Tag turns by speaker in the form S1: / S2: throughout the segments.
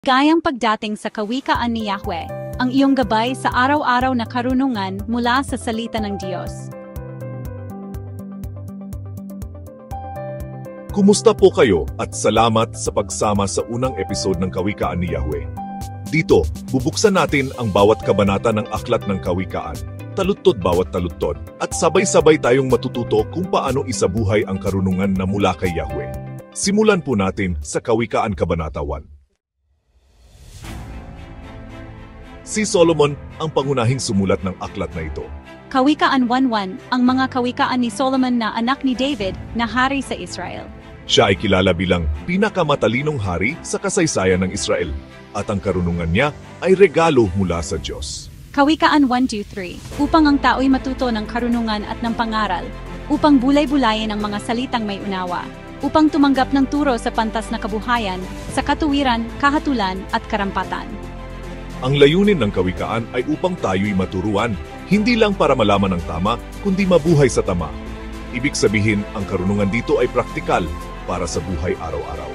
S1: Gayang pagdating sa kawikaan ni Yahweh, ang iyong gabay sa araw-araw na karunungan mula sa salita ng Diyos.
S2: Kumusta po kayo at salamat sa pagsama sa unang episode ng Kawikaan ni Yahweh. Dito, bubuksan natin ang bawat kabanata ng Aklat ng Kawikaan, taludtod bawat taludtod, at sabay-sabay tayong matututo kung paano isabuhay ang karunungan na mula kay Yahweh. Simulan po natin sa Kawikaan Kabanata 1. Si Solomon ang pangunahing sumulat ng aklat na ito.
S1: Kawikaan 1:1, ang mga kawikaan ni Solomon na anak ni David na hari sa Israel.
S2: Siya ay kilala bilang pinakamatalinong hari sa kasaysayan ng Israel, at ang karunungan niya ay regalo mula sa Diyos.
S1: Kawikaan 1-3, upang ang tao'y matuto ng karunungan at ng pangaral, upang bulay-bulayin ang mga salitang may unawa, upang tumanggap ng turo sa pantas na kabuhayan, sa katuwiran, kahatulan at karampatan.
S2: Ang layunin ng kawikaan ay upang tayo'y maturuan, hindi lang para malaman ang tama, kundi mabuhay sa tama. Ibig sabihin, ang karunungan dito ay praktikal para sa buhay araw-araw.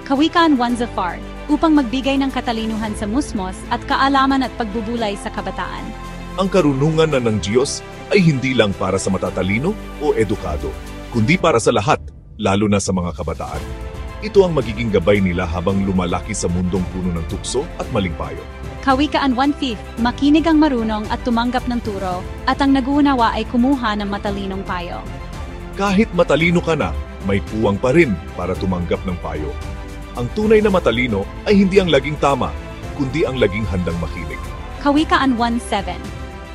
S1: Kawikaan 1-4, upang magbigay ng katalinuhan sa musmos at kaalaman at pagbubulay sa kabataan.
S2: Ang karunungan na ng Diyos ay hindi lang para sa matatalino o edukado, kundi para sa lahat, lalo na sa mga kabataan. Ito ang magiging gabay nila habang lumalaki sa mundong puno ng tukso at maling payo.
S1: Kawikaan 1-5, makinig ang marunong at tumanggap ng turo, at ang naguunawa ay kumuha ng matalinong payo.
S2: Kahit matalino ka na, may puwang pa rin para tumanggap ng payo. Ang tunay na matalino ay hindi ang laging tama, kundi ang laging handang makinig.
S1: Kawikaan 1-7,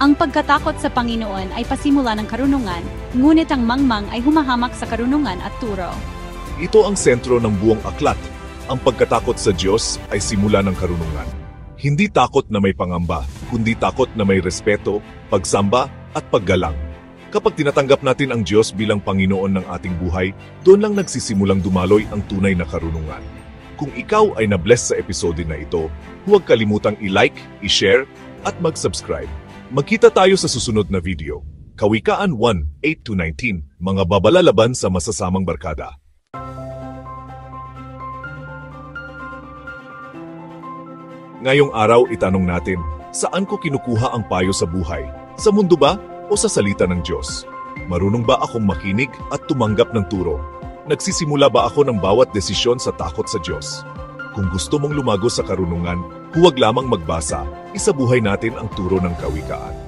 S1: ang pagkatakot sa Panginoon ay pasimula ng karunungan, ngunit ang mangmang ay humahamak sa karunungan at turo.
S2: Ito ang sentro ng buong aklat. Ang pagkatakot sa Diyos ay simula ng karunungan. Hindi takot na may pangamba, kundi takot na may respeto, pagsamba at paggalang. Kapag tinatanggap natin ang Diyos bilang Panginoon ng ating buhay, doon lang nagsisimulang dumaloy ang tunay na karunungan. Kung ikaw ay na-bless sa episode na ito, huwag kalimutang i-like, i-share, at mag-subscribe. Magkita tayo sa susunod na video. Kawikaan 1:8-19, mga babalalaban sa masasamang barkada. Ngayong araw itanong natin, saan ko kinukuha ang payo sa buhay? Sa mundo ba o sa salita ng Diyos? Marunong ba akong makinig at tumanggap ng turo? Nagsisimula ba ako ng bawat desisyon sa takot sa Diyos? Kung gusto mong lumago sa karunungan, huwag lamang magbasa, isabuhay natin ang turo ng kawikaan.